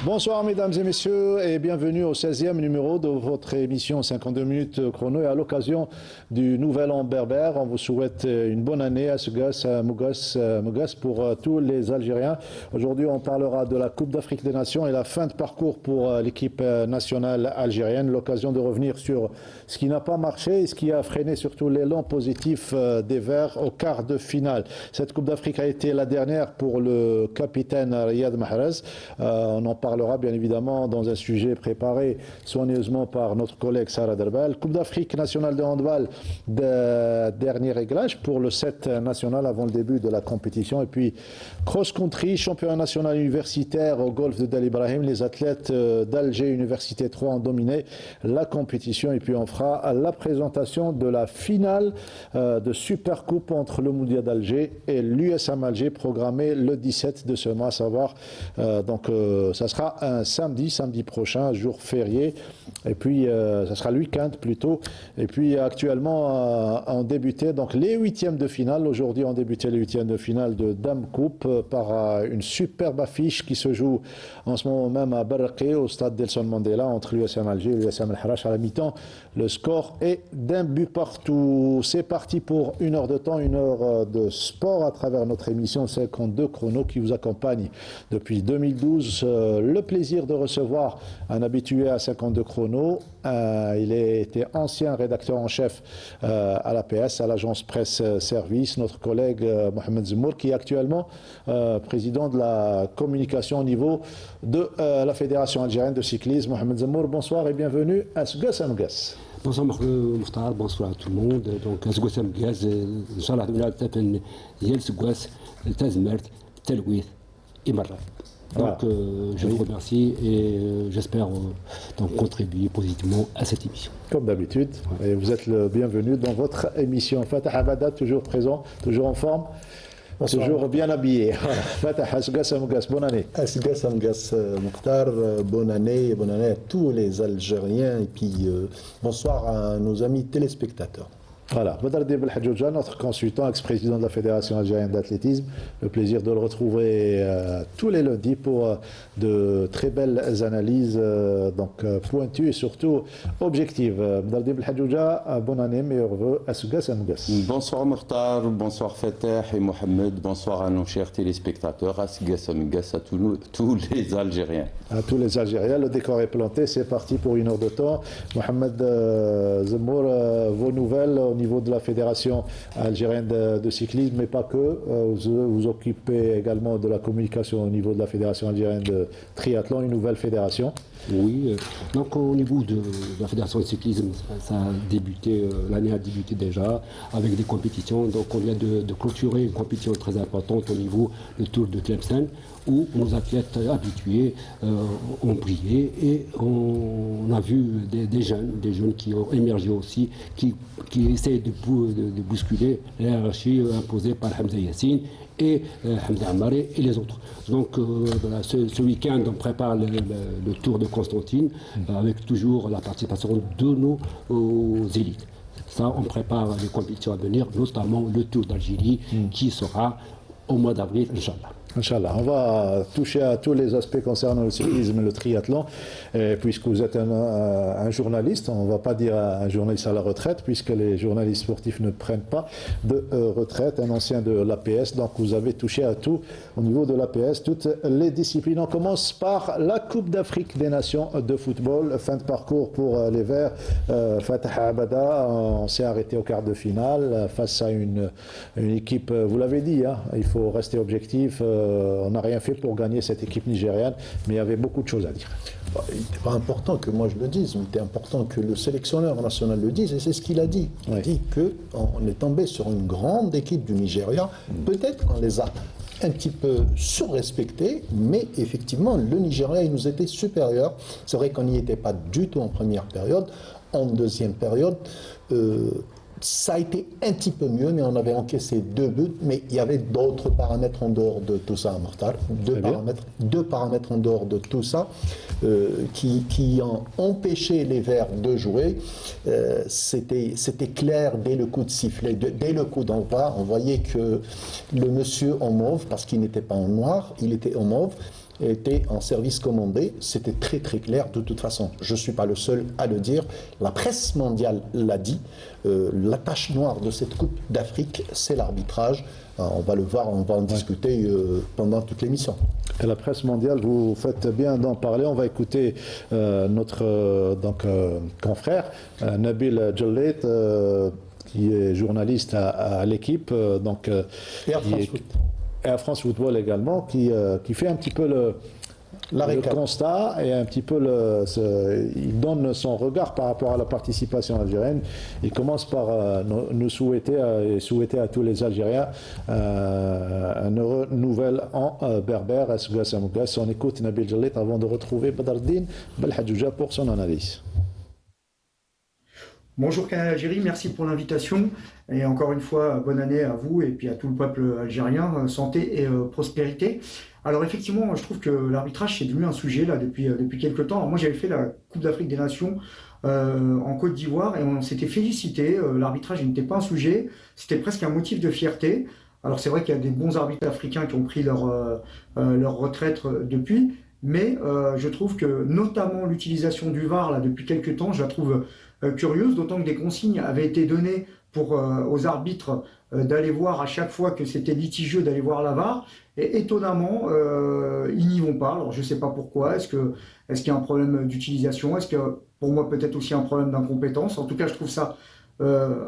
Bonsoir mesdames et messieurs et bienvenue au 16e numéro de votre émission 52 minutes chrono et à l'occasion du Nouvel An berbère, on vous souhaite une bonne année à Asgas, à Mougas pour tous les Algériens. Aujourd'hui on parlera de la Coupe d'Afrique des Nations et la fin de parcours pour l'équipe nationale algérienne, l'occasion de revenir sur ce qui n'a pas marché et ce qui a freiné surtout l'élan positif des Verts au quart de finale. Cette Coupe d'Afrique a été la dernière pour le capitaine Riyad Mahrez. On en parlera bien évidemment dans un sujet préparé soigneusement par notre collègue Sarah Derbel. Coupe d'Afrique nationale de handball, dernier réglage pour le 7 national avant le début de la compétition. Et puis cross-country, championnat national universitaire au golfe de Del Ibrahim. Les athlètes d'Alger Université 3 ont dominé la compétition. Et puis on fera la présentation de la finale de Supercoupe entre le Moudia d'Alger et l'USM Alger programmée le 17 de ce mois, à savoir ça sera un samedi prochain, jour férié, et puis ça sera le week-end plutôt. Et puis actuellement on débutait donc les huitièmes de finale. Aujourd'hui on débutait les huitièmes de finale de Dame Coupe par une superbe affiche qui se joue en ce moment même à Barraqi au stade Nelson Mandela entre l'USM Alger et l'USM El Harrach à la mi-temps. Le score est d'un but partout. C'est parti pour une heure de temps, une heure de sport à travers notre émission 52 chrono qui vous accompagne depuis 2012. Le plaisir de recevoir un habitué à 52 chrono. Il a été ancien rédacteur en chef à l'APS, à l'agence Presse Service, notre collègue Mohamed Zemour, qui est actuellement président de la communication au niveau de la Fédération algérienne de cyclisme. Mohamed Zemour, bonsoir et bienvenue à Asgas Amgas. Bonsoir Mokhtar, bonsoir à tout le monde. Donc Asgas Amgas, Inch'Allah, Yel Sgouas, Tazmert, Telwith et Marra. Donc je vous remercie et j'espère contribuer positivement à cette émission. Comme d'habitude, et vous êtes le bienvenu dans votre émission. Fatah Abada, toujours présent, toujours en forme. Bonsoir. Toujours bien habillé. Fatah Asgas Amgas, bonne année. Asgas Amgas Mokhtar, bonne année à tous les Algériens et puis bonsoir à nos amis téléspectateurs. Voilà, Badardine Belhadjouja, notre consultant, ex-président de la Fédération algérienne d'athlétisme. Le plaisir de le retrouver tous les lundis pour de très belles analyses, pointues et surtout objectives. Badardine Belhadjouja, bonne année, meilleurs vœux à Asgas Amgas. Bonsoir Mokhtar, bonsoir Fatah et Mohamed, bonsoir à nos chers téléspectateurs, Asgas Amgas, à tous les Algériens. À tous les Algériens, le décor est planté, c'est parti pour une heure de temps. Mohamed Zemour, vos nouvelles au niveau de la Fédération algérienne de cyclisme, mais pas que. Vous vous occupez également de la communication au niveau de la Fédération algérienne de triathlon, une nouvelle fédération. Oui, donc au niveau de la Fédération de cyclisme, ça a débuté, l'année a débuté déjà avec des compétitions. Donc on vient de clôturer une compétition très importante au niveau du Tour de Tlemcen, où nos athlètes habitués ont brillé et on a vu des jeunes qui ont émergé aussi, qui essayent de bousculer la hiérarchie imposée par Hamza Yassine et Hamza Amari et les autres. Donc ce week-end, on prépare le Tour de Constantine avec toujours la participation de nos élites. Ça, on prépare les compétitions à venir, notamment le Tour d'Algérie qui sera au mois d'avril, Inch'Allah. Inch'Allah, on va toucher à tous les aspects concernant le cyclisme et le triathlon, puisque vous êtes un journaliste, on ne va pas dire un journaliste à la retraite, puisque les journalistes sportifs ne prennent pas de retraite, un ancien de l'APS, donc vous avez touché à tout au niveau de l'APS, toutes les disciplines. On commence par la Coupe d'Afrique des Nations de football, fin de parcours pour les Verts. Fatah Abada, on s'est arrêté au quart de finale face à une équipe, vous l'avez dit, hein, il faut rester objectif. On n'a rien fait pour gagner cette équipe nigériane, mais il y avait beaucoup de choses à dire. Il n'était pas important que moi je le dise, mais il était important que le sélectionneur national le dise, et c'est ce qu'il a dit. Il a dit qu'on est tombé sur une grande équipe du Nigeria. Peut-être qu'on les a un petit peu surrespectés, mais effectivement, le Nigeria, il nous était supérieur. C'est vrai qu'on n'y était pas du tout en première période. En deuxième période, ça a été un petit peu mieux, mais on avait encaissé 2 buts, mais il y avait d'autres paramètres en dehors de tout ça, Mokhtar. Deux paramètres en dehors de tout ça qui ont empêché les Verts de jouer. C'était clair dès le coup de sifflet, dès le coup d'envoi. On voyait que le monsieur en mauve, parce qu'il n'était pas en noir, il était en mauve, était en service commandé. C'était très très clair de toute façon. Je ne suis pas le seul à le dire. La presse mondiale l'a dit. La tache noire de cette Coupe d'Afrique, c'est l'arbitrage. On va le voir, on va en discuter pendant toute l'émission. Et la presse mondiale, vous faites bien d'en parler. On va écouter notre confrère, Nabil Djellit, qui est journaliste à l'équipe. Et à France Foot. Et à France Football également, qui fait un petit peu le constat et un petit peu il donne son regard par rapport à la participation algérienne. Il commence par nous souhaiter et souhaiter à tous les Algériens un heureux nouvel an berbère. On écoute Nabil Djellit avant de retrouver Badardine Belhadjouja pour son analyse. Bonjour Canal Algérie, merci pour l'invitation et encore une fois bonne année à vous et puis à tout le peuple algérien, santé et prospérité. Alors effectivement, je trouve que l'arbitrage c'est devenu un sujet là depuis quelques temps. Alors moi j'avais fait la Coupe d'Afrique des Nations en Côte d'Ivoire et on s'était félicité. L'arbitrage n'était pas un sujet, c'était presque un motif de fierté. Alors c'est vrai qu'il y a des bons arbitres africains qui ont pris leur retraite depuis, mais je trouve que notamment l'utilisation du VAR là depuis quelques temps, je la trouve curieuse, d'autant que des consignes avaient été données aux arbitres d'aller voir à chaque fois que c'était litigieux d'aller voir la VAR, et étonnamment ils n'y vont pas. Alors je ne sais pas pourquoi, est-ce qu'il y a un problème d'utilisation, est-ce que pour moi peut-être aussi un problème d'incompétence, en tout cas je trouve ça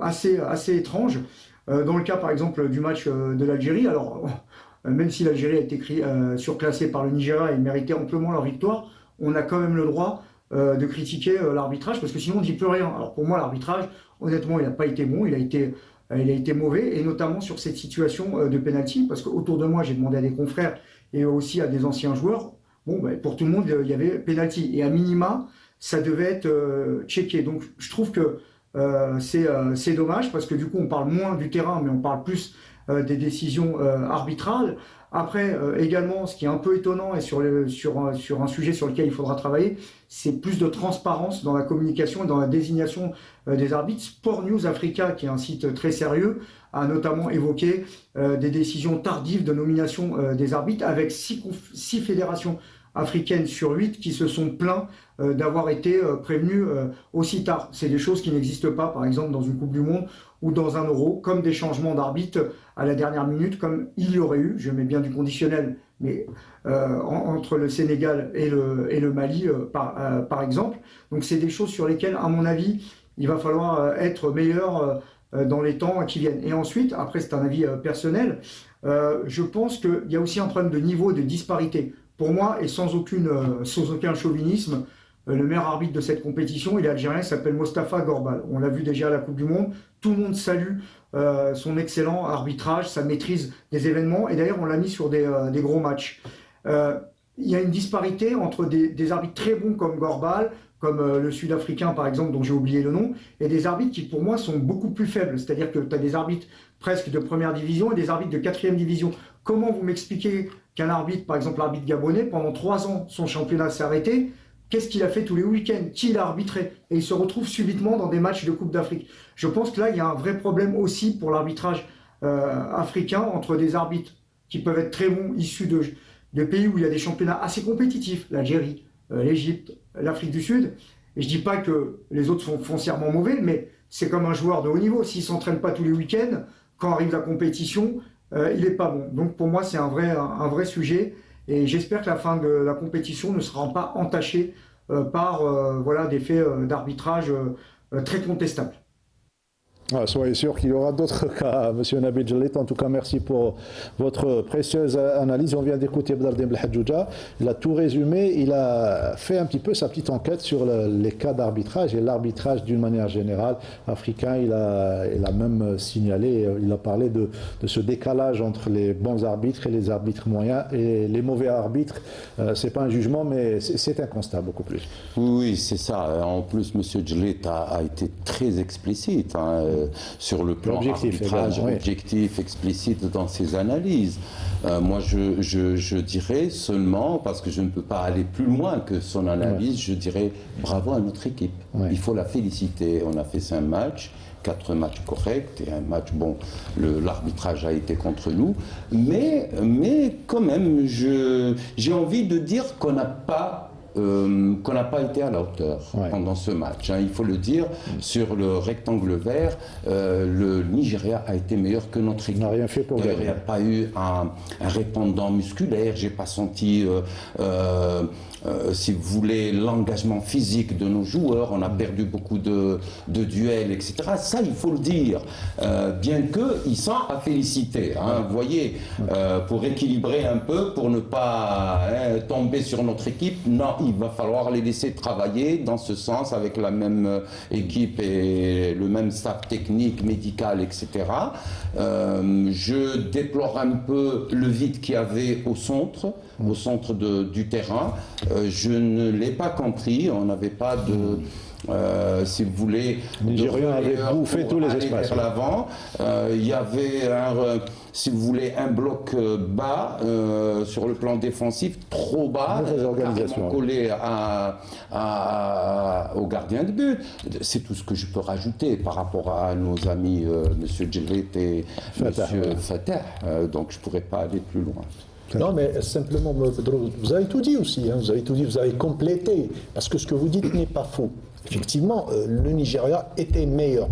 assez étrange. Dans le cas par exemple du match de l'Algérie, alors même si l'Algérie a été surclassée par le Nigeria et méritait amplement leur victoire, on a quand même le droit de critiquer l'arbitrage, parce que sinon on ne dit plus rien. Alors pour moi l'arbitrage, honnêtement, il n'a pas été bon, il a été mauvais, et notamment sur cette situation de penalty, parce qu'autour de moi j'ai demandé à des confrères et aussi à des anciens joueurs, pour tout le monde il y avait penalty, et à minima ça devait être checké. Donc je trouve que c'est dommage, parce que du coup on parle moins du terrain mais on parle plus des décisions arbitrales. Après, également, ce qui est un peu étonnant et sur un sujet sur lequel il faudra travailler, c'est plus de transparence dans la communication et dans la désignation des arbitres. Sport News Africa, qui est un site très sérieux, a notamment évoqué des décisions tardives de nomination des arbitres, avec 6 fédérations africaines sur 8 qui se sont plaints d'avoir été prévenues aussi tard. C'est des choses qui n'existent pas, par exemple, dans une Coupe du Monde ou dans un Euro, comme des changements d'arbitre à la dernière minute, comme il y aurait eu, je mets bien du conditionnel, mais entre le Sénégal et le Mali, par exemple. Donc c'est des choses sur lesquelles, à mon avis, il va falloir être meilleur dans les temps qui viennent. Et ensuite, après c'est un avis personnel, je pense qu'il y a aussi un problème de niveau, de disparité. Pour moi, et sans aucun chauvinisme, le meilleur arbitre de cette compétition, il est algérien, il s'appelle Mostafa Gorbal. On l'a vu déjà à la Coupe du Monde. Tout le monde salue son excellent arbitrage, sa maîtrise des événements. Et d'ailleurs, on l'a mis sur des gros matchs. Il y a une disparité entre des arbitres très bons comme Gorbal, comme le Sud-Africain par exemple, dont j'ai oublié le nom, et des arbitres qui pour moi sont beaucoup plus faibles. C'est-à-dire que tu as des arbitres presque de première division et des arbitres de 4e division. Comment vous m'expliquez qu'un arbitre, par exemple l'arbitre gabonais, pendant 3 ans, son championnat s'est arrêté? Qu'est-ce qu'il a fait tous les week-ends? Qui l'a arbitré? Et il se retrouve subitement dans des matchs de Coupe d'Afrique. Je pense que là, il y a un vrai problème aussi pour l'arbitrage africain, entre des arbitres qui peuvent être très bons, issus de pays où il y a des championnats assez compétitifs, l'Algérie, l'Égypte, l'Afrique du Sud. Et je ne dis pas que les autres sont foncièrement mauvais, mais c'est comme un joueur de haut niveau. S'il ne s'entraîne pas tous les week-ends, quand arrive la compétition, il n'est pas bon. Donc pour moi, c'est un vrai sujet. Et j'espère que la fin de la compétition ne sera pas entachée par des faits d'arbitrage très contestables. Soyez sûr qu'il y aura d'autres cas, Monsieur Nabil Djellit. En tout cas, merci pour votre précieuse analyse. On vient d'écouter Badardine Belhadjouja. Il a tout résumé. Il a fait un petit peu sa petite enquête sur les cas d'arbitrage et l'arbitrage d'une manière générale africain. Il a même signalé, il a parlé de ce décalage entre les bons arbitres et les arbitres moyens et les mauvais arbitres. C'est pas un jugement, mais c'est un constat beaucoup plus. Oui, c'est ça. En plus, Monsieur Djellit a été très explicite. Sur le plan arbitrage, objectif, explicite dans ses analyses. Moi, je dirais seulement, parce que je ne peux pas aller plus loin que son analyse, je dirais bravo à notre équipe. Il faut la féliciter. On a fait 5 matchs 4 matchs corrects et un match, bon, l'arbitrage a été contre nous, mais quand même, j'ai envie de dire qu'on n'a pas été à la hauteur pendant ce match. Hein, il faut le dire, sur le rectangle vert, le Nigeria a été meilleur que notre équipe. On n'a rien fait pour gagner. Il n'y a pas eu un répondant musculaire, j'ai pas senti, si vous voulez, l'engagement physique de nos joueurs. On a perdu beaucoup de duels, etc. Ça, il faut le dire. Bien qu'ils sont à féliciter. Hein, vous voyez, pour équilibrer un peu, pour ne pas tomber sur notre équipe, non, il va falloir les laisser travailler dans ce sens avec la même équipe et le même staff technique, médical, etc. Je déplore un peu le vide qu'il y avait au centre du terrain. Je ne l'ai pas compris, on n'avait pas de... si vous voulez, les Nigériens avaient bouffé tous les espaces. Vers l'avant, il y avait, si vous voulez, un bloc bas sur le plan défensif, trop bas, collé au gardien de but. C'est tout ce que je peux rajouter par rapport à nos amis M. Djellit et M. Fatah. Donc je ne pourrais pas aller plus loin. Non, mais simplement, vous avez tout dit aussi, hein, vous avez tout dit, vous avez complété, parce que ce que vous dites n'est pas faux. Effectivement, le Nigeria était meilleur.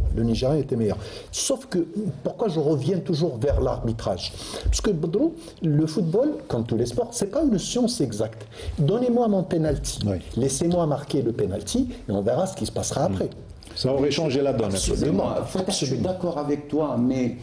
Sauf que, pourquoi je reviens toujours vers l'arbitrage? Parce que, Badrou, le football, comme tous les sports, c'est pas une science exacte. Donnez-moi mon penalty, laissez-moi marquer le penalty, et on verra ce qui se passera après. Ça aurait changé la donne. Absolument. Je suis d'accord avec toi, mais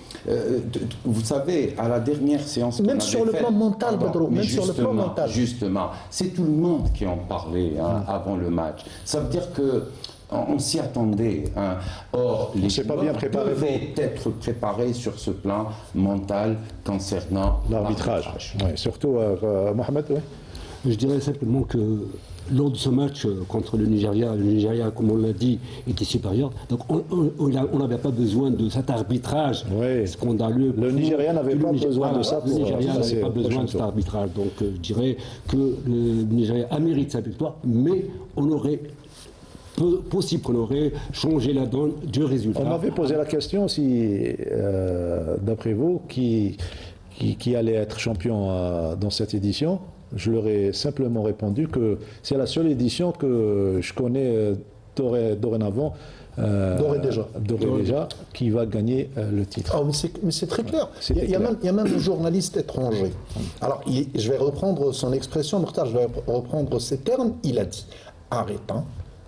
vous savez, à la dernière séance qu'on même sur le plan mental, Badrou, même sur le plan mental. Justement, c'est tout le monde qui en parlait avant le match. Ça veut dire que on s'y attendait. Hein. Or, les joueurs devaient être préparés sur ce plan mental concernant l'arbitrage. Ouais, surtout, Mohamed, Je dirais simplement que lors de ce match contre le Nigeria, comme on l'a dit, était supérieur. Donc on n'avait pas besoin de cet arbitrage scandaleux. Le Nigeria n'avait pas besoin de ça. Le Nigeria n'avait pas besoin de cet arbitrage. Donc je dirais que le Nigeria a mérité sa victoire, mais on aurait possible qu'on aurait changé la donne du résultat. On m'avait posé la question si, d'après vous, qui allait être champion dans cette édition. Je leur ai simplement répondu que c'est la seule édition que je connais dorénavant, déjà, qui va gagner le titre. Oh, mais c'est très clair. Il y a même un journaliste étranger. Alors, je vais reprendre son expression, Mokhtar, je vais reprendre ses termes. Il a dit, arrêtons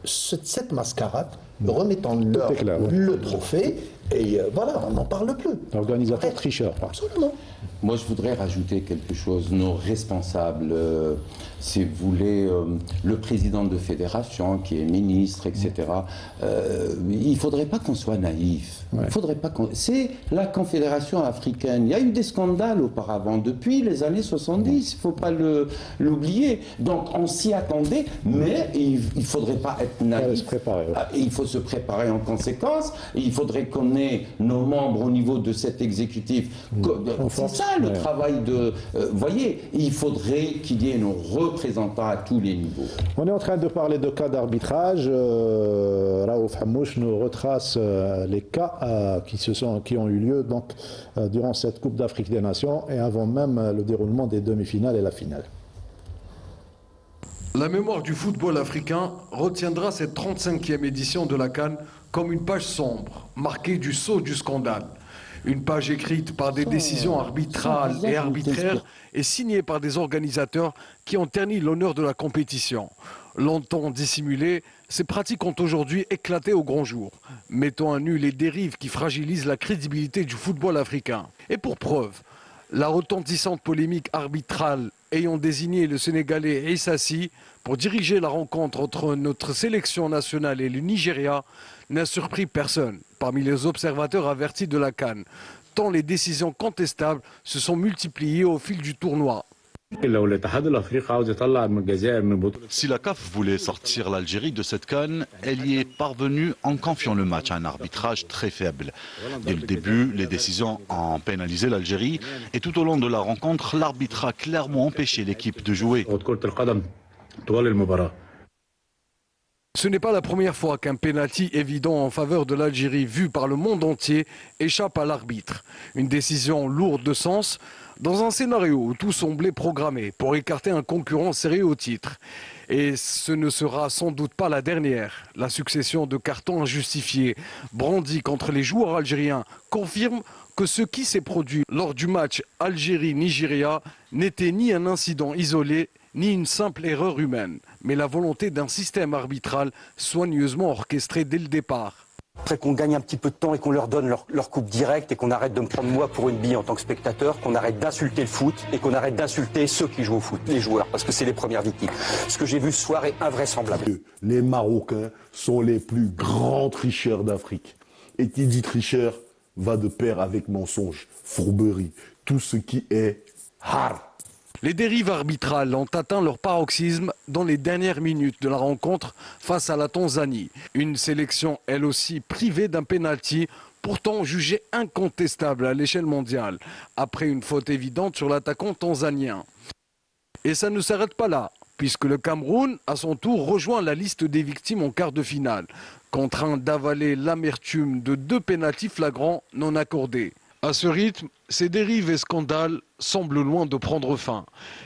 cette mascarade, remettons-leur le trophée, et voilà, on n'en parle plus. L'organisateur tricheur. Absolument. Moi, je voudrais rajouter quelque chose. Nos responsables, si vous voulez, le président de fédération, qui est ministre, etc., il ne faudrait pas qu'on soit naïf. C'est la Confédération africaine. Il y a eu des scandales auparavant, depuis les années 70, il ne faut pas l'oublier. Donc, on s'y attendait, mais il ne faudrait pas être naïf. Il faut se préparer en conséquence. Il faudrait qu'on ait nos membres au niveau de cet exécutif. C'est ça le travail de... voyez, il faudrait qu'il y ait nos représentants à tous les niveaux. On est en train de parler de cas d'arbitrage. Raouf Hamouche nous retrace les cas qui ont eu lieu donc, durant cette Coupe d'Afrique des Nations et avant même le déroulement des demi-finales et la finale. La mémoire du football africain retiendra cette 35e édition de la CAN comme une page sombre, marquée du sceau du scandale. Une page écrite par des décisions arbitrales et arbitraires et signée par des organisateurs qui ont terni l'honneur de la compétition. Longtemps dissimulées, ces pratiques ont aujourd'hui éclaté au grand jour, mettant à nu les dérives qui fragilisent la crédibilité du football africain. Et pour preuve, la retentissante polémique arbitrale ayant désigné le Sénégalais Issa Sy pour diriger la rencontre entre notre sélection nationale et le Nigeria n'a surpris personne parmi les observateurs avertis de la CAN, tant les décisions contestables se sont multipliées au fil du tournoi. Si la CAF voulait sortir l'Algérie de cette CAN, elle y est parvenue en confiant le match à un arbitrage très faible. Dès le début, les décisions ont pénalisé l'Algérie et tout au long de la rencontre, l'arbitre a clairement empêché l'équipe de jouer. Ce n'est pas la première fois qu'un pénalty évident en faveur de l'Algérie vu par le monde entier échappe à l'arbitre. Une décision lourde de sens dans un scénario où tout semblait programmé pour écarter un concurrent sérieux au titre. Et ce ne sera sans doute pas la dernière. La succession de cartons injustifiés brandis contre les joueurs algériens confirme que ce qui s'est produit lors du match Algérie-Nigeria n'était ni un incident isolé, ni une simple erreur humaine, mais la volonté d'un système arbitral soigneusement orchestré dès le départ. Après qu'on gagne un petit peu de temps et qu'on leur donne leur coupe directe et qu'on arrête de me prendre moi pour une bille en tant que spectateur, qu'on arrête d'insulter le foot et qu'on arrête d'insulter ceux qui jouent au foot, les joueurs, parce que c'est les premières victimes. Ce que j'ai vu ce soir est invraisemblable. Les Marocains sont les plus grands tricheurs d'Afrique. Et qui dit tricheur va de pair avec mensonge, fourberie, tout ce qui est har. Les dérives arbitrales ont atteint leur paroxysme dans les dernières minutes de la rencontre face à la Tanzanie. Une sélection, elle aussi, privée d'un pénalty, pourtant jugé incontestable à l'échelle mondiale, après une faute évidente sur l'attaquant tanzanien. Et ça ne s'arrête pas là, puisque le Cameroun, à son tour, rejoint la liste des victimes en quart de finale, contraint d'avaler l'amertume de 2 pénaltys flagrants non accordés. À ce rythme, ces dérives et scandales semblent loin de prendre fin.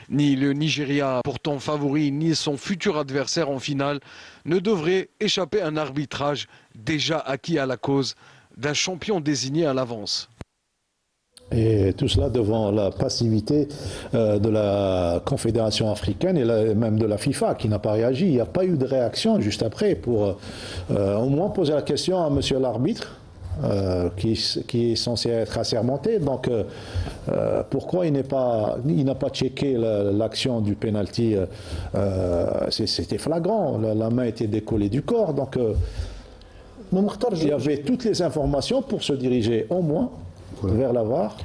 Ni le Nigeria, pourtant favori, ni son futur adversaire en finale ne devraient échapper à un arbitrage déjà acquis à la cause d'un champion désigné à l'avance. Et tout cela devant la passivité de la Confédération africaine et même de la FIFA qui n'a pas réagi. Il n'y a pas eu de réaction juste après pour au moins poser la question à monsieur l'arbitre. Qui est censé être assermenté. Donc, pourquoi il n'a pas checké l'action du penalty c'était flagrant. La main était décollée du corps. Donc, il y avait toutes les informations pour se diriger au moins vers la VAR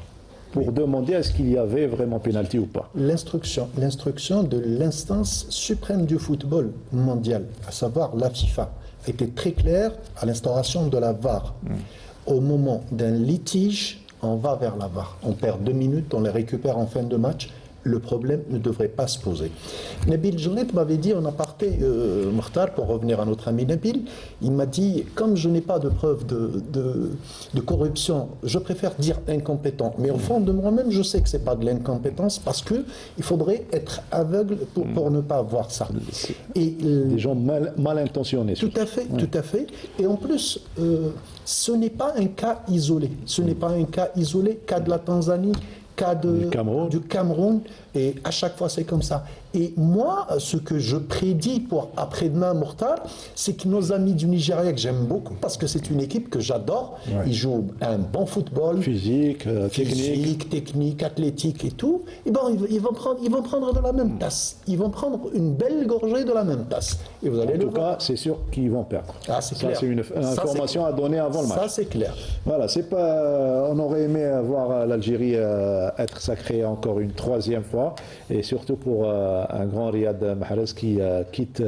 pour demander est-ce qu'il y avait vraiment penalty ou pas. L'instruction de l'instance suprême du football mondial, à savoir la FIFA, était très claire à l'instauration de la VAR. Au moment d'un litige, on va vers la VAR. On perd 2 minutes, on les récupère en fin de match. Le problème ne devrait pas se poser. Nabil Djellit m'avait dit en aparté, Mokhtar, pour revenir à notre ami Nabil, il m'a dit, comme je n'ai pas de preuve de corruption, je préfère dire incompétent. Mais au fond de moi-même, je sais que ce n'est pas de l'incompétence parce qu'il faudrait être aveugle pour ne pas voir ça. Et, des gens mal intentionnés. Tout à fait, tout à fait. Et en plus, ce n'est pas un cas isolé. Ce n'est pas un cas isolé, cas de la Tanzanie, cas du Cameroun, et à chaque fois c'est comme ça. Et moi, ce que je prédis pour après-demain, Mokhtar, c'est que nos amis du Nigeria, que j'aime beaucoup, parce que c'est une équipe que j'adore, ils jouent un bon football, physique, technique, athlétique et tout, et bon, ils vont prendre de la même tasse. Ils vont prendre une belle gorgée de la même tasse. Et vous allez en tout cas, c'est sûr qu'ils vont perdre. Ah, c'est clair. Ça, c'est une information à donner avant le match. Ça, c'est clair. Voilà, c'est pas. On aurait aimé voir l'Algérie être sacrée encore une 3e fois, et surtout pour un grand Riyad Mahrez qui quitte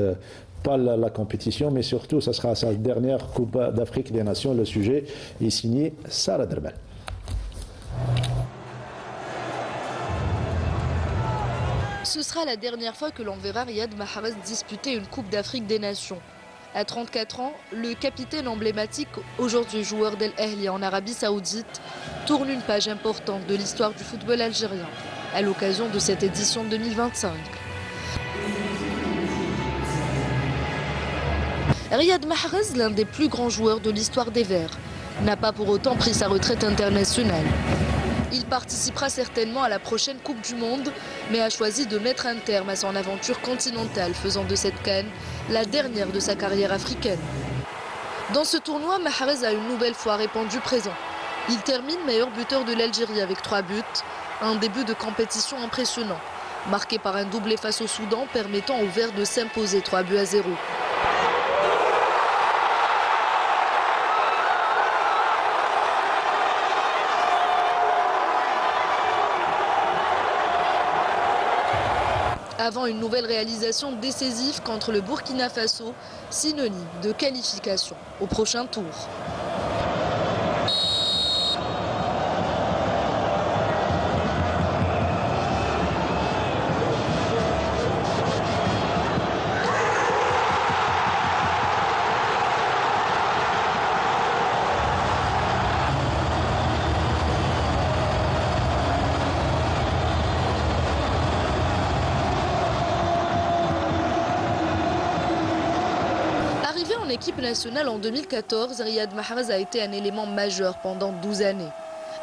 pas la compétition, mais surtout, ça sera sa dernière Coupe d'Afrique des Nations. Le sujet est signé Sarah Derbel. Ce sera la dernière fois que l'on verra Riyad Mahrez disputer une Coupe d'Afrique des Nations. À 34 ans, le capitaine emblématique, aujourd'hui joueur d'El Ahly en Arabie Saoudite, tourne une page importante de l'histoire du football algérien, à l'occasion de cette édition 2025. Riyad Mahrez, l'un des plus grands joueurs de l'histoire des Verts, n'a pas pour autant pris sa retraite internationale. Il participera certainement à la prochaine Coupe du Monde, mais a choisi de mettre un terme à son aventure continentale, faisant de cette CAN la dernière de sa carrière africaine. Dans ce tournoi, Mahrez a une nouvelle fois répondu présent. Il termine meilleur buteur de l'Algérie avec 3 buts, un début de compétition impressionnant, marqué par un doublé face au Soudan permettant aux Verts de s'imposer 3-0. Avant une nouvelle réalisation décisive contre le Burkina Faso, synonyme de qualification au prochain tour. équipe nationale en 2014, Riyad Mahrez a été un élément majeur pendant 12 années,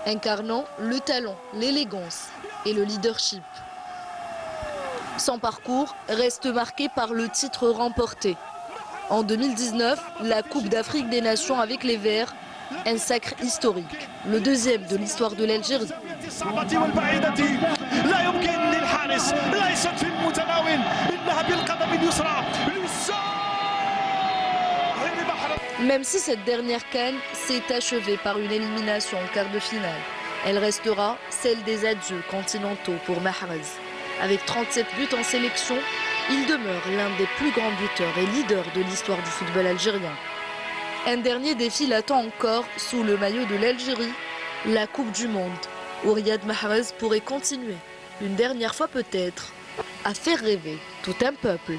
incarnant le talent, l'élégance et le leadership. Son parcours reste marqué par le titre remporté. En 2019, la Coupe d'Afrique des Nations avec les Verts, un sacre historique, le deuxième de l'histoire de l'Algérie. Même si cette dernière CAN s'est achevée par une élimination en quart de finale, elle restera celle des adieux continentaux pour Mahrez. Avec 37 buts en sélection, il demeure l'un des plus grands buteurs et leaders de l'histoire du football algérien. Un dernier défi l'attend encore sous le maillot de l'Algérie, la Coupe du Monde, où Riyad Mahrez pourrait continuer, une dernière fois peut-être, à faire rêver tout un peuple.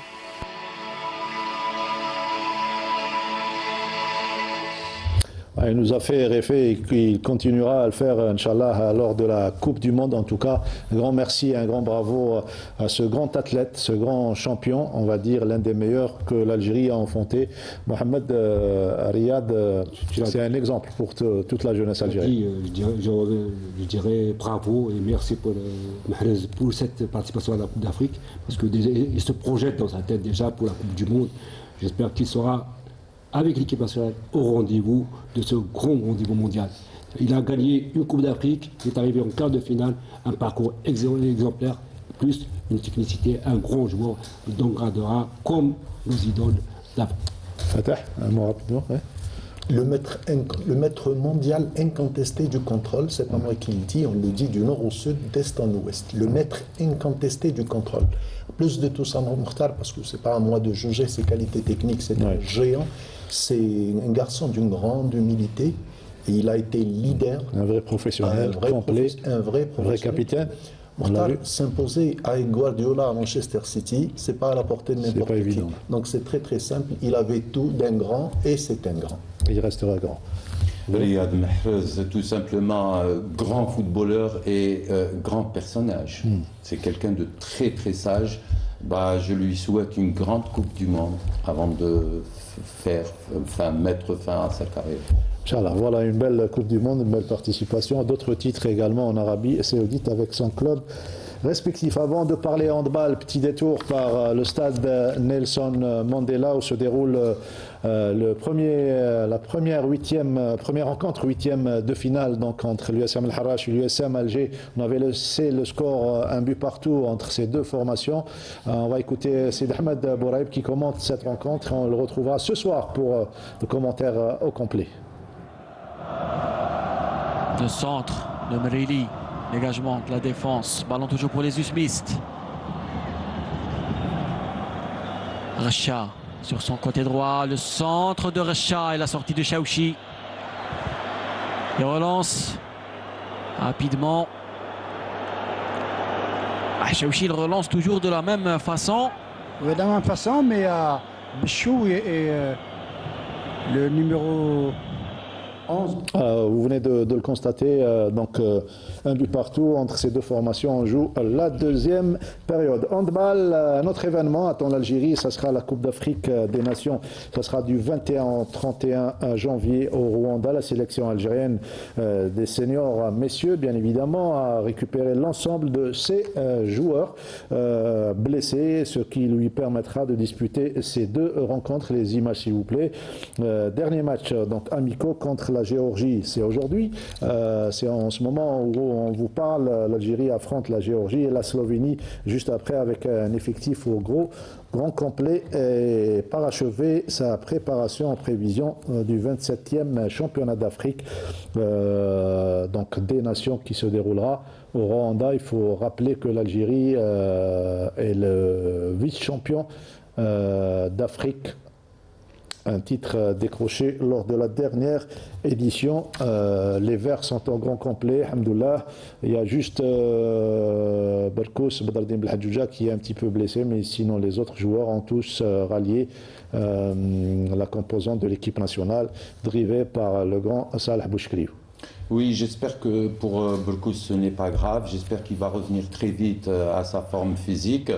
Il nous a fait rêver et il continuera à le faire, Inch'Allah, lors de la Coupe du Monde. En tout cas, un grand merci, un grand bravo à ce grand athlète, ce grand champion, on va dire l'un des meilleurs que l'Algérie a enfanté. Mohamed Riyad, c'est un exemple pour toute la jeunesse algérienne. Je dirais bravo et merci pour Mahrez pour cette participation à la Coupe d'Afrique, parce qu'il se projette dans sa tête déjà pour la Coupe du Monde. J'espère qu'il sera avec l'équipe nationale au rendez-vous de ce grand rendez-vous mondial. Il a gagné une Coupe d'Afrique, il est arrivé en quart de finale, un parcours exemplaire, plus une technicité, un grand joueur, il donc gardera comme nos idoles d'Afrique. Fatah, un mot rapidement. Ouais. Le maître mondial incontesté du contrôle, c'est pas moi qui le dis, on le dit du nord au sud, d'est en ouest. Le maître incontesté du contrôle. Plus de tout ça, Mokhtar, parce que c'est pas à moi de juger ses qualités techniques, c'est un géant. C'est un garçon d'une grande humilité et il a été leader. Un vrai professionnel, complet, un vrai capitaine. Mokhtar, s'imposer à Guardiola à Manchester City, c'est pas à la portée de n'importe qui. Évident. Donc c'est très très simple. Il avait tout d'un grand et c'est un grand. Il restera grand. Riyad Mahrez, tout simplement grand footballeur et grand personnage. C'est quelqu'un de très très sage. Je lui souhaite une grande Coupe du Monde avant de mettre fin à sa carrière. Inch'Allah, voilà une belle Coupe du Monde, une belle participation. D'autres titres également en Arabie Saoudite avec son club respectif. Avant de parler handball, petit détour par le stade Nelson Mandela où se déroule la première rencontre, huitième de finale donc entre l'USM Al Harrach et l'USM Alger. On avait laissé le score un but partout entre ces deux formations. On va écouter Sid Ahmed Bouraïb qui commente cette rencontre. On le retrouvera ce soir pour le commentaire au complet. De centre de Merili, dégagement de la défense, ballon toujours pour les Usmistes. Racha sur son côté droit, le centre de Racha et la sortie de Chaouchi. Il relance rapidement. Chaouchi il relance toujours de la même façon. Oui, de la même façon, mais Bichou et le numéro 11. Vous venez de le constater, un but partout entre ces deux formations. On joue la deuxième période. Handball, un autre événement attend l'Algérie, ça sera la Coupe d'Afrique des Nations. Ça sera du 21 au 31 janvier au Rwanda. La sélection algérienne des seniors messieurs, bien évidemment, a récupéré l'ensemble de ses joueurs blessés, ce qui lui permettra de disputer ces deux rencontres. Les images, s'il vous plaît. Dernier match donc amicaux contre la Géorgie, c'est aujourd'hui. C'est en ce moment où on vous parle, l'Algérie affronte la Géorgie et la Slovénie juste après avec un effectif au grand complet et parachevé sa préparation en prévision du 27e championnat d'Afrique donc des nations qui se déroulera au Rwanda. Il faut rappeler que l'Algérie est le vice-champion d'Afrique, un titre décroché lors de la dernière édition. Les Verts sont en grand complet, alhamdoulilah. Il y a juste Berkous Badardine Belhadjouja qui est un petit peu blessé, mais sinon les autres joueurs ont tous rallié la composante de l'équipe nationale, drivée par le grand Salah Bouchkri. Oui, j'espère que pour Berkous ce n'est pas grave. J'espère qu'il va revenir très vite à sa forme physique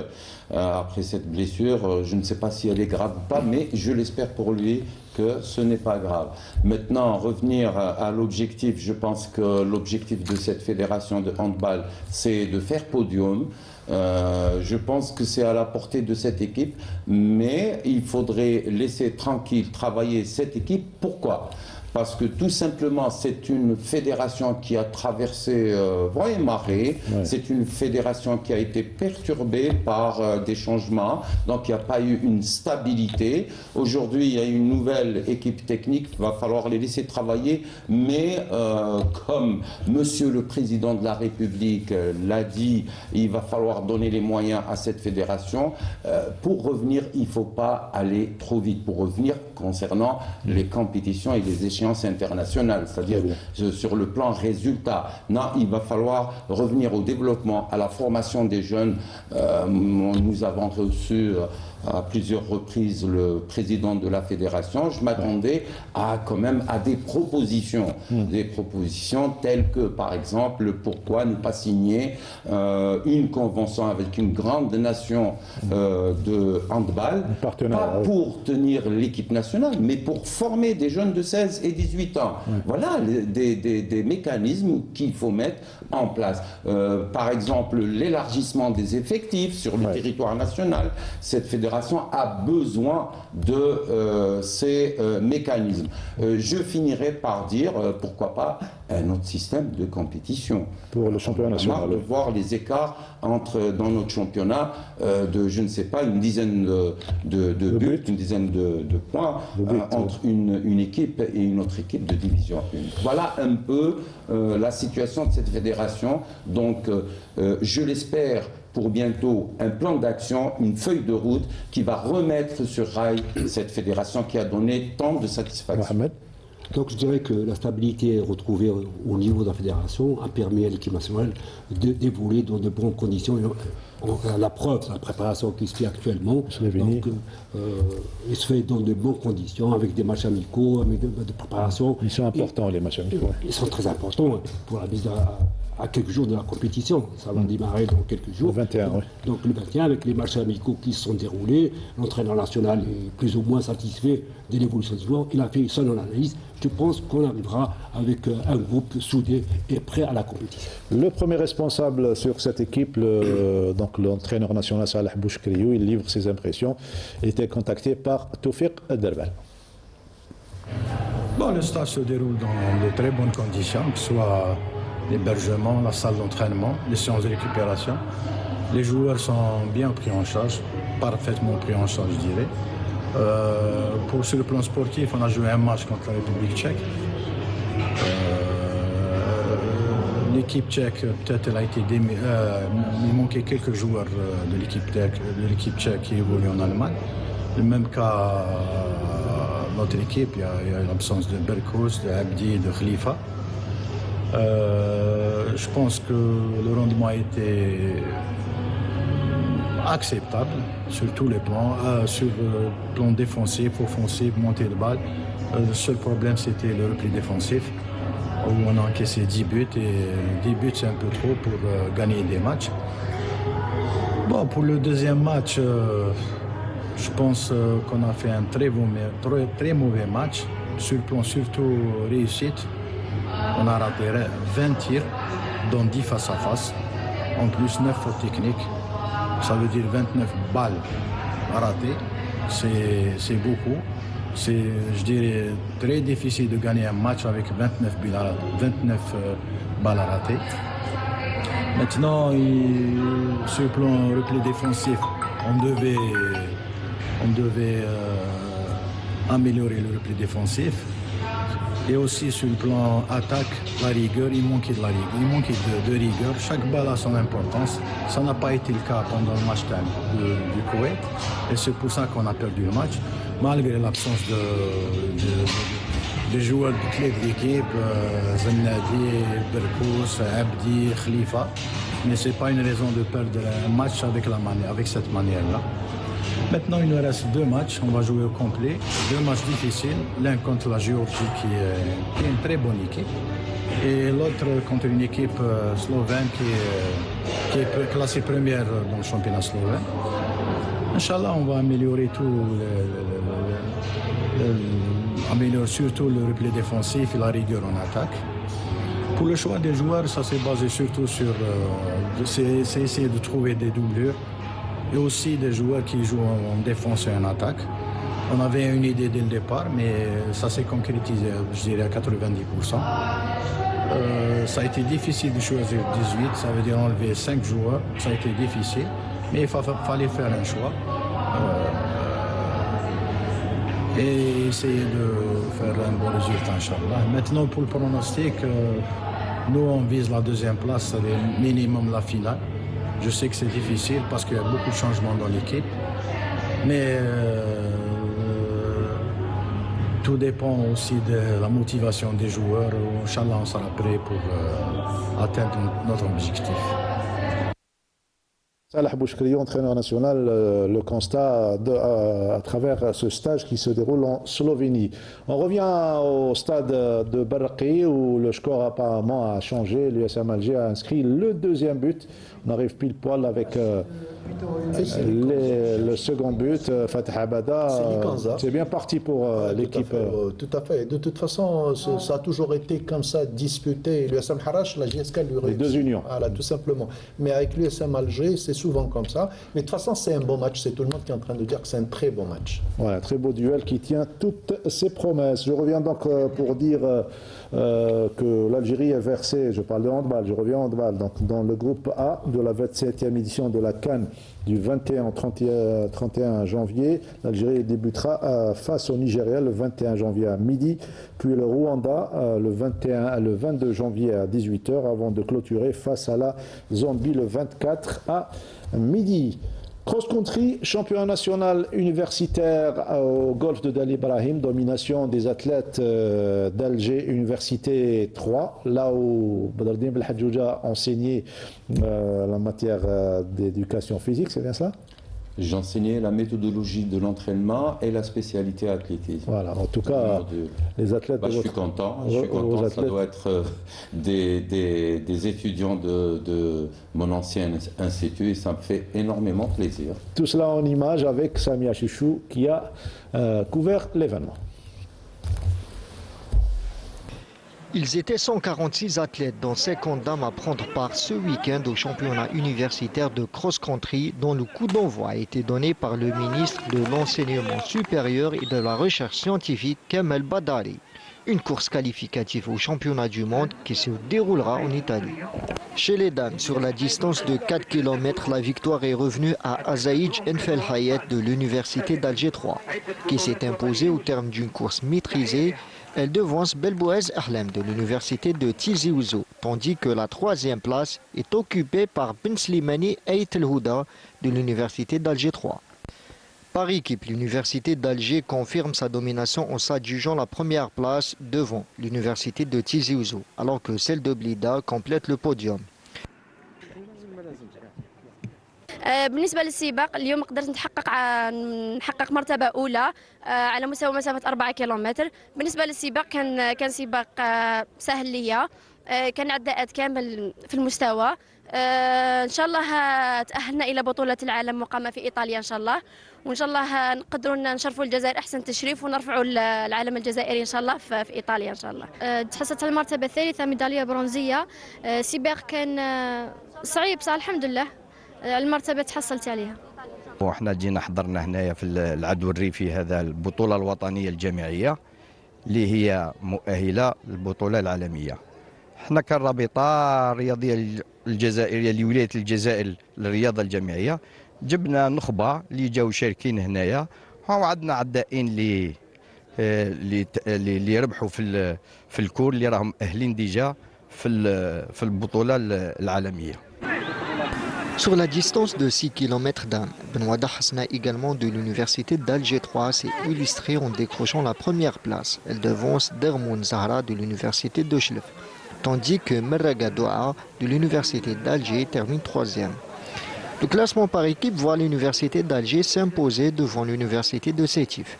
après cette blessure. Je ne sais pas si elle est grave ou pas, mais je l'espère pour lui que ce n'est pas grave. Maintenant, revenir à l'objectif, je pense que l'objectif de cette fédération de handball, c'est de faire podium. Je pense que c'est à la portée de cette équipe, mais il faudrait laisser tranquille travailler cette équipe. Pourquoi ? Parce que tout simplement, c'est une fédération qui a traversé vent et marée. Ouais. C'est une fédération qui a été perturbée par des changements. Donc, il n'y a pas eu une stabilité. Aujourd'hui, il y a une nouvelle équipe technique. Il va falloir les laisser travailler. Mais comme Monsieur le Président de la République l'a dit, il va falloir donner les moyens à cette fédération. Pour revenir, il ne faut pas aller trop vite. Pour revenir concernant les compétitions et les échéances internationales, c'est-à-dire sur le plan résultat. Non, il va falloir revenir au développement, à la formation des jeunes. Nous avons reçu à plusieurs reprises le président de la fédération. Je m'attendais quand même à des propositions telles que, par exemple, pourquoi ne pas signer une convention avec une grande nation de handball, pas pour tenir l'équipe nationale, mais pour former des jeunes de 16 et 18 ans. Voilà des mécanismes qu'il faut mettre en place. Par exemple, l'élargissement des effectifs sur le territoire national. Cette fédération a besoin de ces mécanismes. Je finirai par dire, pourquoi pas, un autre système de compétition. Pour le championnat national. De voir les écarts dans notre championnat de, je ne sais pas, une dizaine de buts, une dizaine de points entre une équipe et une autre équipe de division 1. Voilà un peu la situation de cette fédération. Donc, je l'espère, pour bientôt un plan d'action, une feuille de route qui va remettre sur rail cette fédération qui a donné tant de satisfaction. Mohamed. Donc je dirais que la stabilité retrouvée au niveau de la fédération a permis à l'équipe nationale d'évoluer dans de bonnes conditions. La preuve, la préparation qui se fait actuellement, donc, il se fait dans de bonnes conditions, avec des matchs amicaux, avec de préparation. Ils sont importants, les matchs amicaux. Ils sont très importants pour la mise à quelques jours de la compétition. Ça va démarrer dans quelques jours. Le 21, donc le 21, avec les matchs amicaux qui se sont déroulés, l'entraîneur national est plus ou moins satisfait de l'évolution du joueur. Il a fait son analyse. Je pense qu'on arrivera avec un groupe soudé et prêt à la compétition. Le premier responsable sur cette équipe, donc l'entraîneur national Salah Bouchkriou, il livre ses impressions. Il était contacté par Tawfiq Derbel. Bon, le stage se déroule dans de très bonnes conditions, que ce soit l'hébergement, la salle d'entraînement, les séances de récupération. Les joueurs sont bien pris en charge, parfaitement pris en charge, je dirais. Sur le plan sportif, on a joué un match contre la République tchèque. L'équipe tchèque, peut-être, elle a été il manquait quelques joueurs de l'équipe tchèque qui évolue en Allemagne. Le même cas, notre équipe, il y a l'absence de Berkous, de Abdi, de Khalifa. Je pense que le rendement a été acceptable sur tous les plans, sur le plan défensif, offensif, montée de balle. Le seul problème, c'était le repli défensif, où on a encaissé 10 buts, et 10 buts, c'est un peu trop pour gagner des matchs. Bon, pour le deuxième match, je pense qu'on a fait un très mauvais match, sur le plan surtout réussite. On a raté 20 tirs, dont 10 face à face, en plus 9 fautes techniques. Ça veut dire 29 balles à rater. C'est beaucoup. C'est, je dirais, très difficile de gagner un match avec 29 balles à rater. Maintenant, sur le plan repli défensif, on devait améliorer le repli défensif. Et aussi sur le plan attaque, la rigueur, il manquait de la rigueur, il manquait de rigueur. Chaque balle a son importance. Ça n'a pas été le cas pendant le match du Koweït. Et c'est pour ça qu'on a perdu le match, malgré l'absence de joueurs de clé de l'équipe, Zennadi, Berkous, Abdi, Khalifa. Mais ce n'est pas une raison de perdre un match avec cette manière-là. Maintenant, il nous reste 2 matchs. On va jouer au complet. 2 matchs difficiles. L'un contre la Géorgie, qui est une très bonne équipe. et l'autre contre une équipe slovène qui est classée première dans le championnat slovène. Inch'Allah, on va améliorer améliorer surtout le repli défensif et la rigueur en attaque. Pour le choix des joueurs, ça s'est basé surtout sur c'est essayer de trouver des doublures et aussi des joueurs qui jouent en défense et en attaque. On avait une idée dès le départ, mais ça s'est concrétisé, je dirais, à 90%. Ça a été difficile de choisir 18, ça veut dire enlever 5 joueurs, ça a été difficile, mais il fallait faire un choix et essayer de faire un bon résultat, Inch'Allah. Maintenant, pour le pronostic, nous on vise la deuxième place, c'est-à-dire minimum la finale. Je sais que c'est difficile parce qu'il y a beaucoup de changements dans l'équipe, mais tout dépend aussi de la motivation des joueurs. Inch'Allah, on sera prêt pour atteindre notre objectif. Salah Bouchkri, entraîneur national, le constat à travers ce stage qui se déroule en Slovénie. On revient au stade de Barraqi où le score apparemment a changé. L'USM Alger a inscrit le deuxième but. On arrive pile poil avec le second but. Fatah Abada, c'est bien parti pour l'équipe. Tout à fait. De toute façon, ça a toujours été comme ça, disputé. L'USM Harash, la JSK lui réussit. Les deux unions. Voilà, tout simplement. Mais avec l'USM Alger, c'est souvent comme ça. Mais de toute façon, c'est un bon match. C'est tout le monde qui est en train de dire que c'est un très bon match. Voilà, très beau duel qui tient toutes ses promesses. Je reviens donc pour dire que l'Algérie est versée, je parle de handball, je reviens au handball, donc dans le groupe A de la 27e édition de la CAN du 21 au 31 janvier. L'Algérie débutera face au Nigeria le 21 janvier à midi, puis le Rwanda le 22 janvier à 18h avant de clôturer face à la Zambie le 24 à midi. Cross-country, championnat national universitaire au golfe de Dali Ibrahim, domination des athlètes d'Alger Université 3, là où Badardine Belhadjouja a enseigné la matière d'éducation physique, c'est bien ça? J'enseignais la méthodologie de l'entraînement et la spécialité athlétisme. Voilà, en tout cas, les athlètes... je suis content, ça doit être des étudiants de mon ancien institut et ça me fait énormément plaisir. Tout cela en image avec Samia Chichou qui a couvert l'événement. Ils étaient 146 athlètes, dont 50 dames, à prendre part ce week-end au championnat universitaire de cross-country, dont le coup d'envoi a été donné par le ministre de l'Enseignement supérieur et de la Recherche scientifique, Kamel Badari. Une course qualificative au championnat du monde qui se déroulera en Italie. Chez les dames, sur la distance de 4 km, la victoire est revenue à Azaïj Enfel Hayet de l'Université d'Alger 3, qui s'est imposée au terme d'une course maîtrisée. Elle devance Belbouez Ahlem de l'université de Tizi Ouzou, tandis que la troisième place est occupée par Ben Slimani Ait El Houda de l'université d'Alger 3. Par équipe, l'université d'Alger confirme sa domination en s'adjugeant la première place devant l'université de Tizi Ouzou, alors que celle de Blida complète le podium. بالنسبة للسباق اليوم قدرت نحقق مرتبة أولى على مستوى مسافة 4 كيلومتر. بالنسبة للسباق كان سباق سهل ليا، كان عداءات كامل في المستوى. إن شاء الله تأهلنا إلى بطولة العالم مقامة في إيطاليا إن شاء الله، وإن شاء الله نقدروا نشرفوا الجزائر أحسن تشريف ونرفعوا العلم الجزائري إن شاء الله في إيطاليا إن شاء الله. تحصلت على المرتبة الثالثة، ميدالية برونزية. سباق كان صعيب صح، الحمد لله المرتبة تحصلت عليها. وإحنا جينا حضرنا هنايا في العدو الريفي هذا البطولة الوطنية الجامعية اللي هي مؤهلة للبطولة العالمية. احنا كالرابطة الرياضية الجزائرية لولاية الجزائر للرياضة الجامعية جبنا نخبة اللي جاوا شاركين هنايا، وعندنا عدائين اللي ربحوا في الكور اللي راهم مؤهلين ديجا في البطولة العالمية. Sur la distance de 6 km d'âme, Benouada Hasna également de l'université d'Alger 3 s'est illustrée en décrochant la première place. Elle devance Dermoun Zahra de l'université de Chlef, tandis que Merraga Doha de l'université d'Alger termine 3e. Le classement par équipe voit l'université d'Alger s'imposer devant l'université de Sétif.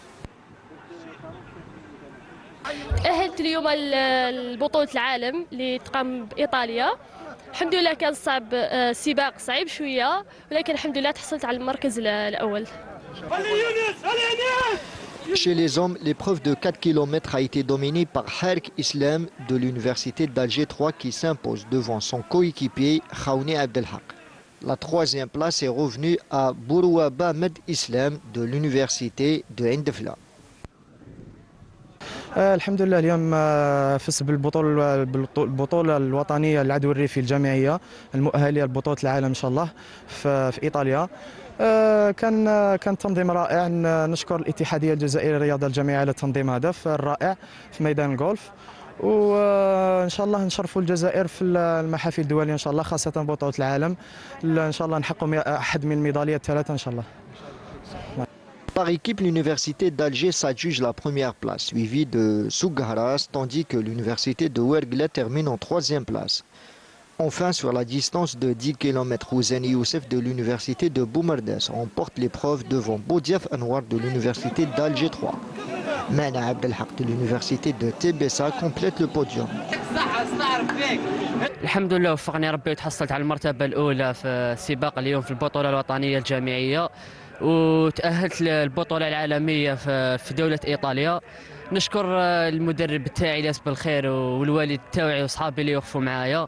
تأهلت قدمت اليوم البطولة العالم اللي تقام بإيطاليا. الحمد لله كان صعب، سباق صعيب شوية، ولكن الحمد لله تحصلت على المركز الأول. Chez les hommes, l'épreuve de 4 km a été dominée par Hark Islam de l'université d'Alger 3 qui s'impose devant son coéquipier Khaouni Abdelhak. La troisième place est revenue à Bourouaba Med Islam de l'université de Indefla. الحمد لله اليوم فزت بالبطولة الوطنية للعدو الريفي الجامعية المؤهلة لبطولة العالم إن شاء الله في إيطاليا. كان تنظيم رائع، نشكر الاتحادية الجزائرية للرياضة الجامعية على التنظيم هذا الرائع في ميدان الجولف، وإن شاء الله نشرفوا الجزائر في المحافل الدولية إن شاء الله، خاصة بطولة العالم إن شاء الله نحققوا أحد من الميداليات الثلاثة إن شاء الله. Par équipe, l'université d'Alger s'adjuge la première place, suivie de Sougharas, tandis que l'université de Ouergla termine en troisième place. Enfin, sur la distance de 10 km, Ouzani Youssef de l'université de Boumerdes remporte l'épreuve devant Boudiaf Anwar de l'université d'Alger 3. Mana Abdelhak de l'université de Tébessa complète le podium. الحمد لله وفقني ربي وتحصلت على المرتبة الأولى في السباق اليوم في البطولة الوطنية الجامعية، وتأهلت للبطولة العالمية في دولة إيطاليا. نشكر المدرب تاعي الياس بالخير والوالد تاعي واصحابي اللي وقفوا معايا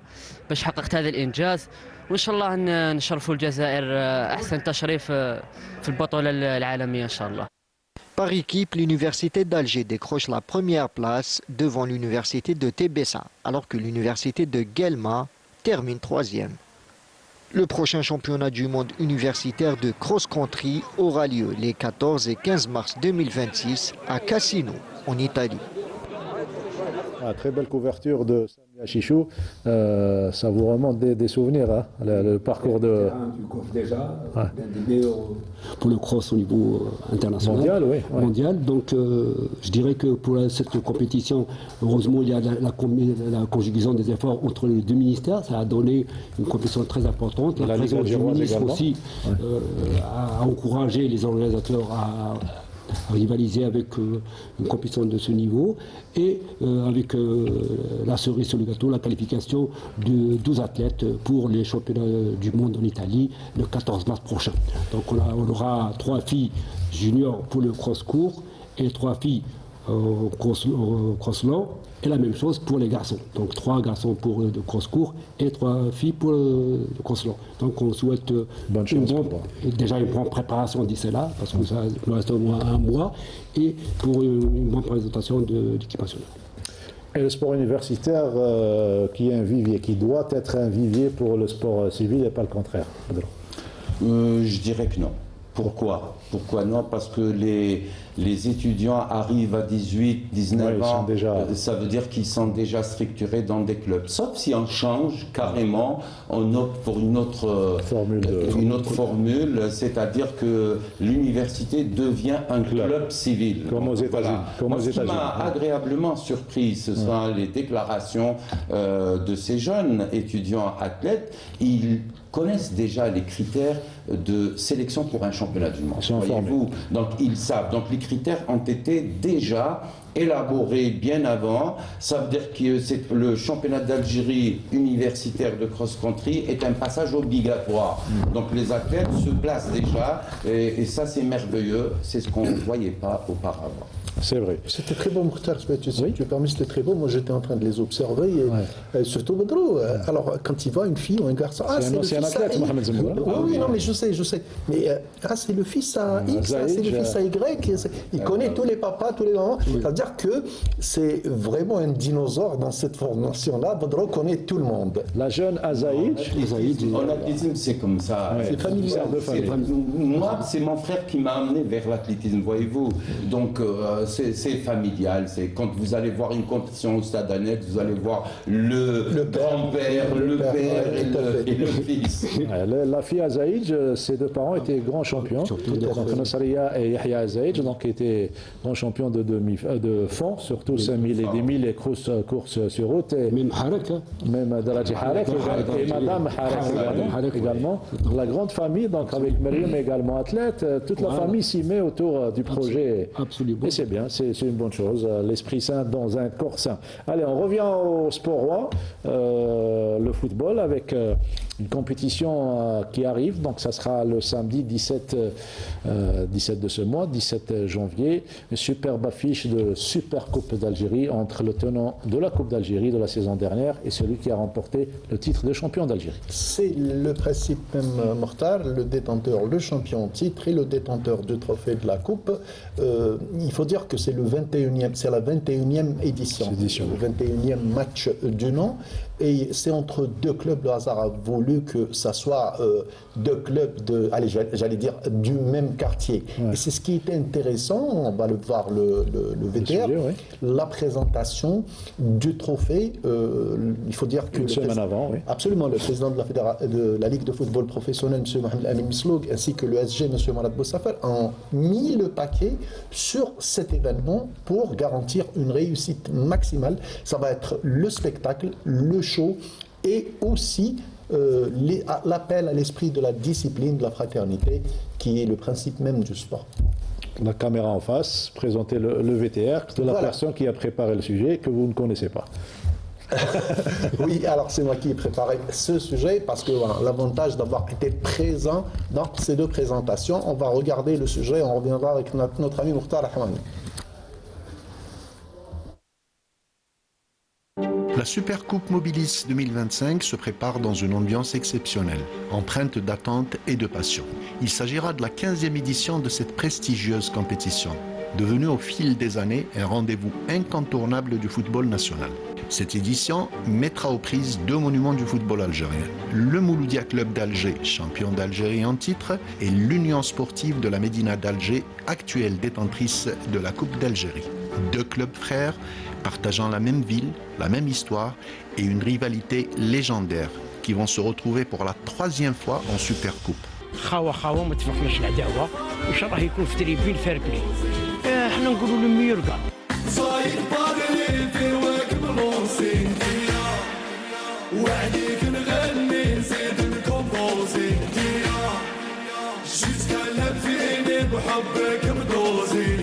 باش حققت هذا الإنجاز، وإن شاء الله نشرفوا الجزائر أحسن تشريف في البطولة العالمية إن شاء الله. Par équipe, l'université d'Alger décroche la première place devant l'université de Tébessa, alors que l'université de Guelma termine troisième. Le prochain championnat du monde universitaire de cross-country aura lieu les 14 et 15 mars 2026 à Cassino, en Italie. Très belle couverture de Samia Chichou. Ça vous remonte des souvenirs, hein, le parcours de... Déjà, l'un des meilleurs pour le cross au niveau international. Mondial, oui. Mondial. Donc, je dirais que pour cette compétition, heureusement, il y a la conjugaison des efforts entre les deux ministères. Ça a donné une compétition très importante. La présence du ministre aussi a encouragé les organisateurs à rivaliser avec une compétition de ce niveau, et avec la cerise sur le gâteau, la qualification de 12 athlètes pour les championnats du monde en Italie le 14 mars prochain. Donc on aura 3 filles juniors pour le cross-court et 3 filles au cross-long, et la même chose pour les garçons. Donc 3 garçons pour le cross-court et 3 filles pour le cross-long. Donc on souhaite déjà une bonne préparation d'ici là, parce que ça nous reste au moins un mois, et pour une bonne présentation de l'équipe nationale. Et le sport universitaire qui est un vivier, qui doit être un vivier pour le sport civil et pas le contraire. Je dirais que non. Pourquoi non? Parce que les étudiants arrivent à 18, 19 ans, ça veut dire qu'ils sont déjà structurés dans des clubs. Sauf si on change carrément, on opte pour une autre formule, c'est-à-dire que l'université devient un club civil. Comme aux États-Unis. Ce qui m'a agréablement surpris, ce sont les déclarations de ces jeunes étudiants athlètes. Ils connaissent déjà les critères de sélection pour un championnat du monde. Voyez-vous, donc ils savent. Donc les critères ont été déjà élaborés bien avant. Ça veut dire que le championnat d'Algérie universitaire de cross-country est un passage obligatoire. Donc les athlètes se placent déjà, et ça c'est merveilleux. C'est ce qu'on ne voyait pas auparavant. C'est vrai. C'était très beau, Mokhtar. Tu me permets, c'était très beau. Moi, j'étais en train de les observer. Et surtout, Bedrou, alors, quand il voit une fille ou un garçon... c'est un athlète, Mohamed Zemoura. Oui, non, mais je sais. Mais c'est le fils à X, c'est le fils à Y. Il connaît tous les papas, tous les mamans. C'est-à-dire que c'est vraiment un dinosaure dans cette formation-là. Bedrou connaît tout le monde. La jeune Azaïd. En athlétisme, c'est comme ça. C'est familial. Moi, c'est mon frère qui m'a amené vers l'athlétisme, voyez-vous. Donc, c'est familial. C'est quand vous allez voir une compétition au Stade Annexe, vous allez voir le grand-père, le père et le fils. La fille Azaïd, ses deux parents étaient grands champions. Donc Nasriya et Yahya Azaïd, donc étaient grands champions de fond, surtout 5000 et 10 000 et courses sur route. Même Daraji Harek et Madame Harek également. La grande famille, donc avec Mariam également athlète, toute la famille s'y met autour du projet. Absolument. Et c'est bien. bien, c'est une bonne chose. L'esprit sain dans un corps sain. Allez, on revient au sport roi, le football, avec une compétition qui arrive. Donc, ça sera le samedi 17 de ce mois, 17 janvier. Une superbe affiche de Super Coupe d'Algérie entre le tenant de la Coupe d'Algérie de la saison dernière et celui qui a remporté le titre de champion d'Algérie. C'est le principe même, Mortar, le détenteur, le champion en titre et le détenteur du trophée de la Coupe. Il faut dire que c'est la 21e édition, le 21e match du nom. Et c'est entre deux clubs, le hasard a voulu que ça soit deux clubs j'allais dire, du même quartier. Ouais. Et c'est ce qui était intéressant, on va le voir le VTR, la présentation du trophée. Il faut dire que une semaine avant, oui. Absolument, le président de la Ligue de football professionnel, M. Mohamed Amin Misloug, ainsi que le SG, M. Malad Boussafar, ont mis le paquet sur cet événement pour garantir une réussite maximale. Ça va être le spectacle, le show et aussi l'appel à l'esprit de la discipline, de la fraternité, qui est le principe même du sport. La caméra en face, présenter le VTR de la personne qui a préparé le sujet que vous ne connaissez pas. Oui, alors c'est moi qui ai préparé ce sujet parce que voilà, l'avantage d'avoir été présent dans ces deux présentations. On va regarder le sujet, on reviendra avec notre ami Mokhtar Ahmani. La Supercoupe Mobilis 2025 se prépare dans une ambiance exceptionnelle, empreinte d'attente et de passion. Il s'agira de la 15e édition de cette prestigieuse compétition, devenue au fil des années un rendez-vous incontournable du football national. Cette édition mettra aux prises deux monuments du football algérien, le Mouloudia Club d'Alger, champion d'Algérie en titre, et l'Union sportive de la Médina d'Alger, actuelle détentrice de la Coupe d'Algérie. Deux clubs frères partageant la même ville, la même histoire et une rivalité légendaire qui vont se retrouver pour la 3e fois en Supercoupe. خاوة ما تفقناش العداوة وان شاء الله يكون في تريبين فير بلاي احنا نقولوا له ميور كاع صايد باغي في واكب لونسي وعليك نغني نزيد نكومبوزي جيت كلم فيني بحبك مدوزي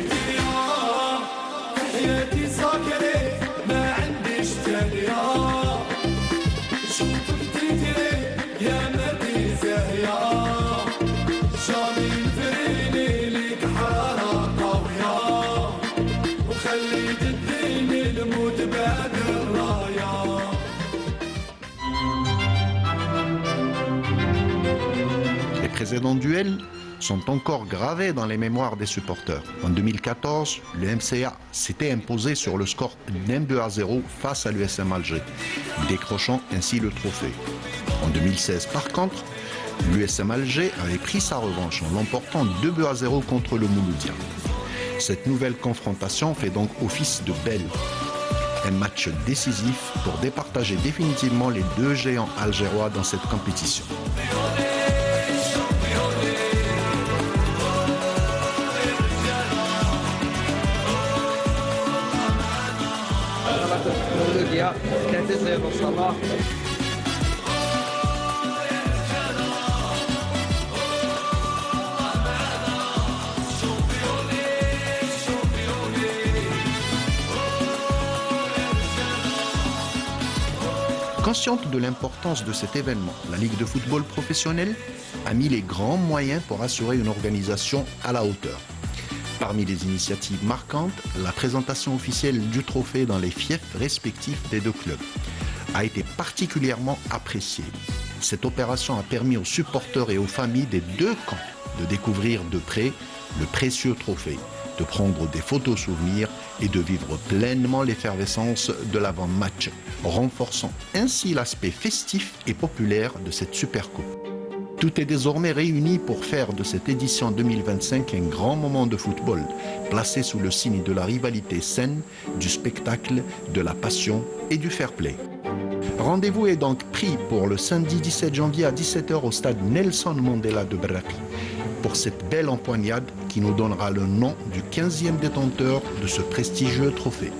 حياتي ساكري ما عنديش تانية شوف بتجري يا مدي زاهية Les précédents duels sont encore gravés dans les mémoires des supporters. En 2014, le MCA s'était imposé sur le score d'1-2-0 face à l'USM Alger, décrochant ainsi le trophée. En 2016, par contre, l'USM Alger avait pris sa revanche en l'emportant 2-0 contre le Mouloudia. Cette nouvelle confrontation fait donc office de belle. Un match décisif pour départager définitivement les deux géants algérois dans cette compétition. Consciente de l'importance de cet événement, la Ligue de football professionnel a mis les grands moyens pour assurer une organisation à la hauteur. Parmi les initiatives marquantes, la présentation officielle du trophée dans les fiefs respectifs des deux clubs a été particulièrement appréciée. Cette opération a permis aux supporters et aux familles des deux camps de découvrir de près le précieux trophée, de prendre des photos souvenirs et de vivre pleinement l'effervescence de l'avant-match, renforçant ainsi l'aspect festif et populaire de cette Supercoupe. Tout est désormais réuni pour faire de cette édition 2025 un grand moment de football, placé sous le signe de la rivalité saine, du spectacle, de la passion et du fair play. Rendez-vous est donc pris pour le samedi 17 janvier à 17h au stade Nelson Mandela de Berraki, pour cette belle empoignade qui nous donnera le nom du 15e détenteur de ce prestigieux trophée.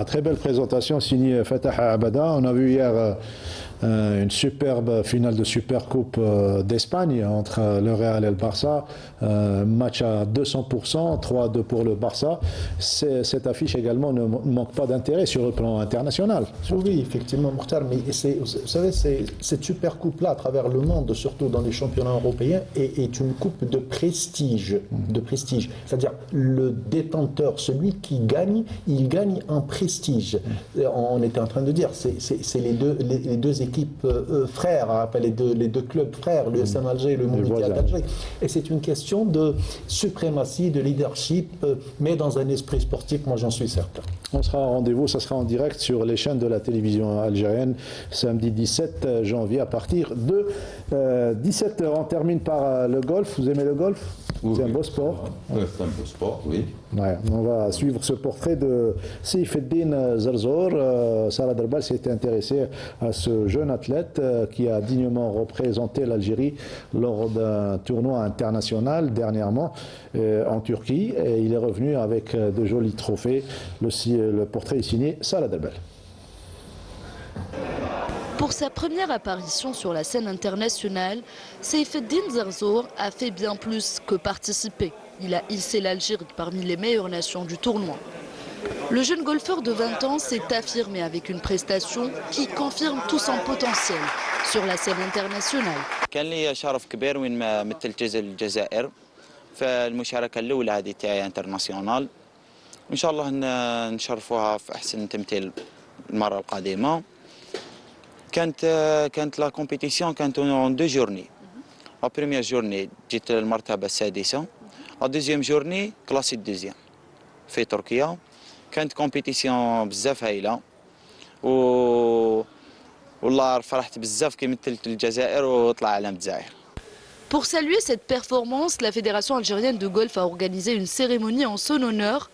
Très belle présentation signée Fatah Abada. On a vu hier une superbe finale de Supercoupe d'Espagne entre le Real et le Barça. Match à 200%, 3-2 pour le Barça. Cette affiche également ne manque pas d'intérêt sur le plan international. Oui, effectivement, Mokhtar, mais vous savez, cette Supercoupe-là, à travers le monde, surtout dans les championnats européens, est une coupe de prestige. C'est-à-dire, le détenteur, celui qui gagne, il gagne en prestige. On était en train de dire, c'est les deux équipes frères, les deux clubs frères, le SM Alger et le Mouloudia d'Alger. Et c'est une question de suprématie, de leadership, mais dans un esprit sportif, moi j'en suis certain. On sera en rendez-vous, ça sera en direct sur les chaînes de la télévision algérienne, samedi 17 janvier à partir de 17h. On termine par le golf. Vous aimez le golf? C'est un beau sport. C'est un beau sport, oui. Ouais, on va suivre ce portrait de Saifeddine Zerzor. Sarah Derbal s'était intéressée à ce jeune athlète qui a dignement représenté l'Algérie lors d'un tournoi international dernièrement en Turquie. Et il est revenu avec de jolis trophées. Le portrait est signé Sarah Derbal. Pour sa première apparition sur la scène internationale, Saifeddine Zerzor a fait bien plus que participer. Il a hissé l'Algérie parmi les meilleures nations du tournoi. Le jeune golfeur de 20 ans s'est affirmé avec une prestation qui confirme tout son potentiel sur la scène internationale. كان لي شرف كبير وين ما مثلت الجزائر فالمشاركة الأولى هذه تاعي انترناسيونال وإن شاء الله نشرفوها في أحسن تمثيل المرة القادمة. كانت لا كومبيتيسيون كانت اون دو جورني. لا بروميير جورني جيت للمرتبة السادسة. لا دوزيام جورني كلاسي الدوزيام في تركيا. كانت كومبيتيسيون بزاف هايلة والله فرحت بزاف كي مثلت الجزائر وطلع علم الجزائر. Pour saluer cette performance, la Fédération algérienne de golf a organisé une cérémonie en son honneur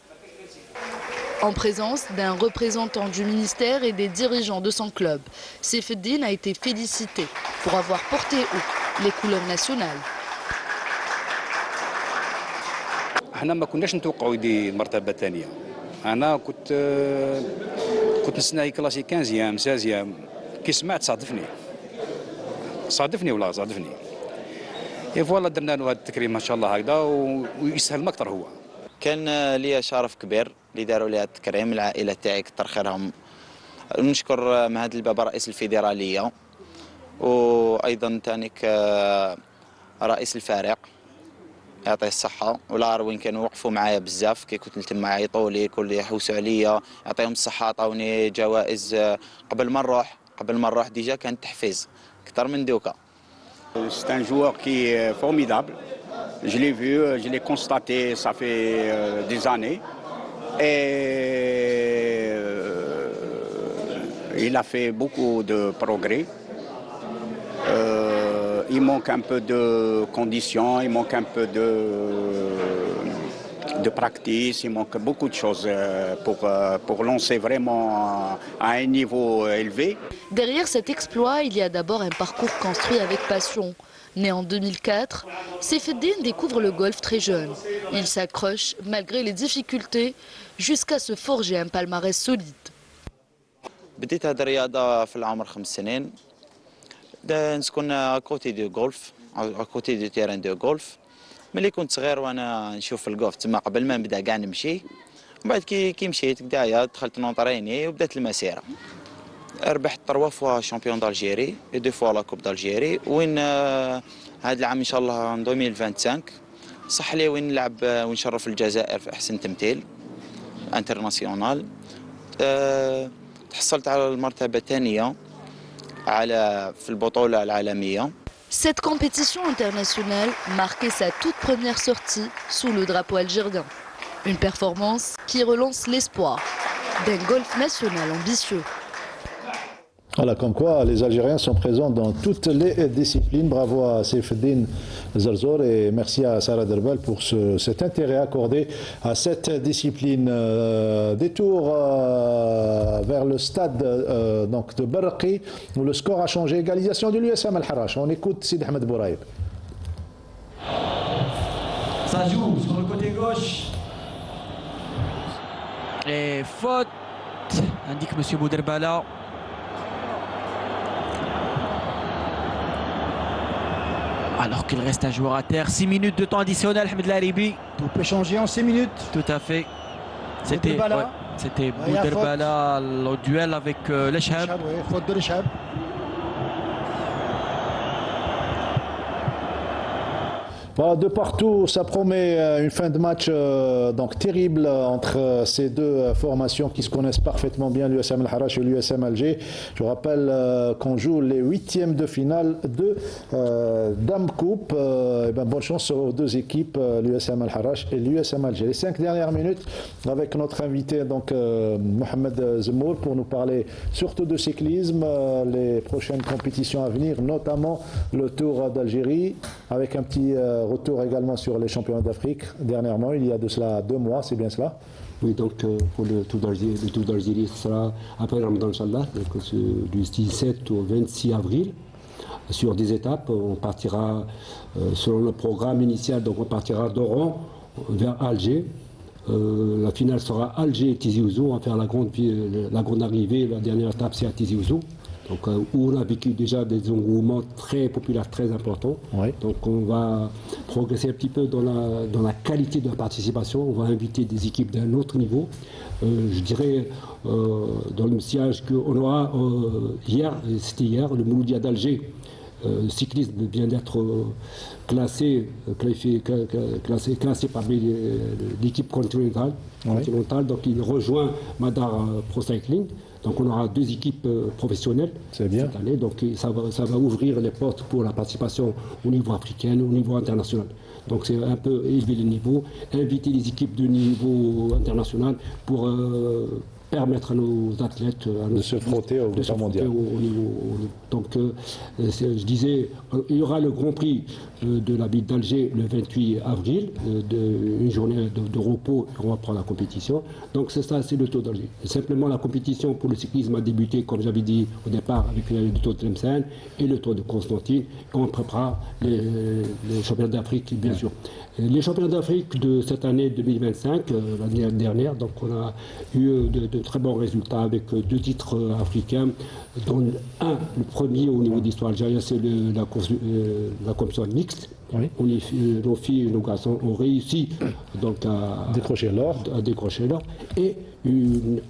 en présence d'un représentant du ministère et des dirigeants de son club. Saifeddine a été félicité pour avoir porté haut les couleurs nationales. احنا ما كناش نتوقعوا يدي المرتبه الثانيه. انا كنت نستنى كلاسي 15 16 كي سمعت صادفني ولا صادفني. اي فوالا درنا له هذا التكريم ما شاء الله هكذا ويسهل ما اكثر هو. كان لي شرف كبير اللي داروا لي هذا التكريم العائله تاعي كتر خيرهم. نشكر من هذا الباب رئيس الفيدراليه وايضا تانيك رئيس الفريق يعطيه الصحه والار وين كانوا وقفوا معايا بزاف كي كنت نتم يعيطوا لي كل يحوسوا عليا يعطيهم الصحه عطاوني جوائز قبل ما نروح ديجا كان تحفيز اكثر من دوكا. C'est un joueur qui est formidable. Je l'ai vu, je l'ai constaté, ça fait des années. Et il a fait beaucoup de progrès. Il manque un peu de conditions, il manque un peu de practice, il manque beaucoup de choses pour lancer vraiment à un niveau élevé. Derrière cet exploit, il y a d'abord un parcours construit avec passion. Né en 2004, Saifeddine découvre le golf très jeune. Il s'accroche malgré les difficultés jusqu'à se forger un palmarès solide. بديت هذه الرياضة في العمر 5 سنين. نسكن اكوتي دو غولف اكوتي دو تيران دو غولف. ملي كنت صغير وانا نشوف الغولف تما قبل ما نبدا كاع نمشي. ومن بعد كي مشيت كدايا دخلت نونطريني وبدات المسيرة. ربحت 3 فوا شامبيون دالجيري و 2 فوا لا كوب دالجيري وين هذا العام ان شاء الله 2025 صح لي وين نلعب ونشرف الجزائر في احسن تمثيل انترناسيونال. تحصلت على المرتبة الثانية في البطولة العالمية. Cette compétition internationale marquait sa toute première sortie sous le drapeau algérien. Une performance qui relance l'espoir d'un golf national ambitieux. Voilà, comme quoi les Algériens sont présents dans toutes les disciplines. Bravo à Saifeddine Zerzor et merci à Sarah Derbal pour cet intérêt accordé à cette discipline. Détour vers le stade donc de Berqi où le score a changé. Égalisation de l'USM Al-Harrach. On écoute Sid Ahmed Bouraïb. Ça joue sur le côté gauche. Et faute, indique M. Bouderbala. Alors qu'il reste un joueur à terre, 6 minutes de temps additionnel, Ahmed Laribi. Tout peut changer en 6 minutes. Tout à fait. C'était il y a Bouderbala au duel avec l'Eshab. Faute de l'Eshab. Voilà, de partout, ça promet une fin de match donc terrible entre ces deux formations qui se connaissent parfaitement bien, l'USM Al-Harrach et l'USM Alger. Je rappelle qu'on joue les 8e de finale de Dame Coupe. Bonne chance aux deux équipes, l'USM Al-Harrach et l'USM Alger. Les 5 dernières minutes avec notre invité donc Mohamed Zemour pour nous parler surtout de cyclisme, les prochaines compétitions à venir, notamment le Tour d'Algérie, avec un petit retour également sur les championnats d'Afrique. Dernièrement, il y a de cela 2 mois, c'est bien cela? Oui, donc pour le Tour d'Algérie, ce sera après Ramadan, Inch'Allah, du 17 au 26 avril. Sur des étapes, on partira selon le programme initial, donc on partira d'Oran vers Alger. La finale sera Alger-Tizi Ouzou. On va faire la grande arrivée. La dernière étape, c'est à Tizi Ouzou. Donc, où on a vécu déjà des engouements très populaires, très importants. Oui. Donc on va progresser un petit peu dans la qualité de la participation. On va inviter des équipes d'un autre niveau. Je dirais dans le sillage qu'on aura c'était hier, le Mouloudia d'Alger. Le cyclisme vient d'être classé par l'équipe continentale. Donc il rejoint Madar Pro Cycling. Donc on aura 2 équipes professionnelles cette année. Donc ça va ouvrir les portes pour la participation au niveau africain, au niveau international. Donc c'est un peu élever le niveau, inviter les équipes de niveau international pour permettre à nos athlètes de se frotter au niveau. Donc je disais, il y aura le Grand Prix de la ville d'Alger le 28 avril, une journée de repos, et on va prendre la compétition. Donc c'est ça, c'est le Tour d'Alger. Simplement la compétition pour le cyclisme a débuté, comme j'avais dit au départ, avec le Tour de Tlemcen et le Tour de Constantine. Et on préparera les championnats d'Afrique, bien sûr. Les championnats d'Afrique de cette année 2025, l'année dernière, donc on a eu de très bons résultats avec 2 titres africains, dont le premier au niveau d'histoire algérienne, c'est la compétition mixte. Oui. Nos filles et nos garçons ont réussi donc à décrocher l'or. Et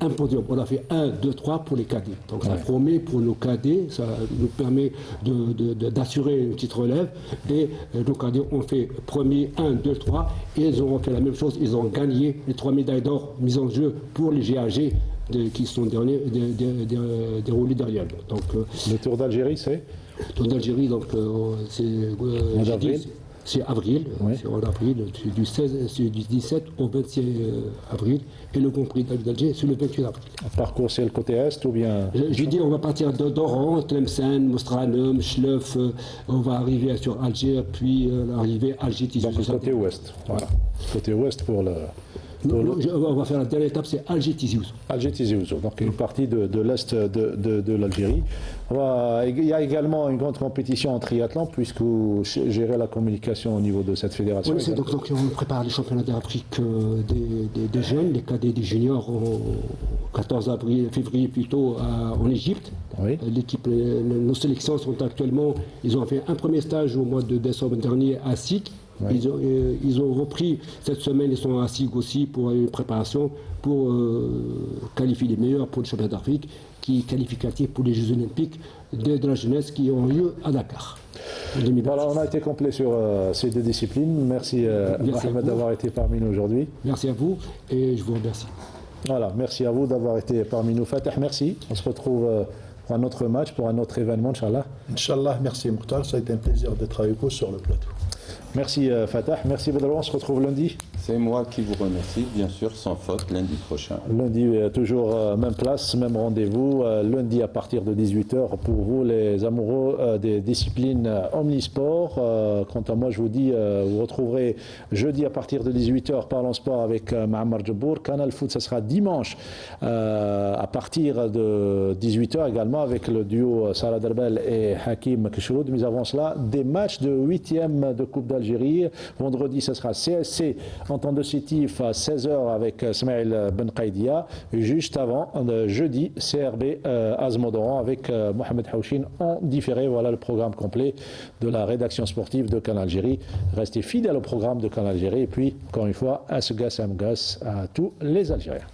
un podium. On a fait 1, 2, 3 pour les cadets. Donc ça promet pour nos cadets, ça nous permet d'assurer une petite relève. Et nos cadets ont fait premier, 1, 2, 3. Et ils ont fait la même chose. Ils ont gagné les 3 médailles d'or mises en jeu pour les GAG qui sont déroulés derrière. Donc, le Tour d'Algérie, c'est Tour d'Algérie, donc c'est avril, c'est en avril, c'est du 17 au 26 avril, et le Grand Prix d'Alger, c'est le 28 avril. Un parcours, c'est le côté est ou bien Je dis, on va partir d'Oran, Tlemcen, Mostranum, Schleuf, on va arriver sur Alger, puis arriver à Alger-Tizi Ouzou. Donc côté ouest, voilà. Côté ouest pour le... on va faire la dernière étape, c'est Alger-Tizi Ouzou. Alger-Tizi Ouzou, donc une partie de l'est de l'Algérie. Il y a également une grande compétition en triathlon, puisque vous gérez la communication au niveau de cette fédération. Oui, donc on prépare les championnats d'Afrique des jeunes, des cadets, des juniors, au 14 février plutôt, en Égypte. Oui. Nos sélections sont actuellement, ils ont fait un premier stage au mois de décembre dernier à SIC. Oui. Ils ont repris cette semaine, ils sont à SIG aussi pour une préparation pour qualifier les meilleurs pour le championnat d'Afrique, qui est qualificatif pour les Jeux Olympiques de la jeunesse qui ont lieu à Dakar. Voilà, on a été complet sur ces 2 disciplines. Merci Mohamed d'avoir été parmi nous aujourd'hui. Merci à vous et je vous remercie. Voilà, merci à vous d'avoir été parmi nous. Fatah, merci. On se retrouve pour un autre match, pour un autre événement, Inch'Allah. Inch'Allah, merci Mokhtar, ça a été un plaisir d'être avec vous sur le plateau. Merci Fatah, merci Bedro, on se retrouve lundi. C'est moi qui vous remercie, bien sûr, sans faute, lundi prochain. Lundi, toujours même place, même rendez-vous. Lundi à partir de 18h pour vous, les amoureux des disciplines omnisport. Quant à moi, je vous dis, vous retrouverez jeudi à partir de 18h Parlons Sport avec Ma'ammar Djabour. Canal Foot, ça sera dimanche à partir de 18h également avec le duo Salah Derbel et Hakim Kishroud. Mais avant cela, des matchs de 8e de Coupe d'Algérie d'Algérie. Vendredi, ce sera CSC Entente Sétif à 16h avec Smaïl Ben Qaïdia. Et juste avant, jeudi, CRB Azmodoran avec Mohamed Haouchine en différé. Voilà le programme complet de la rédaction sportive de Canal Algérie. Restez fidèles au programme de Canal Algérie. Et puis, encore une fois, Assegas Amgas à tous les Algériens.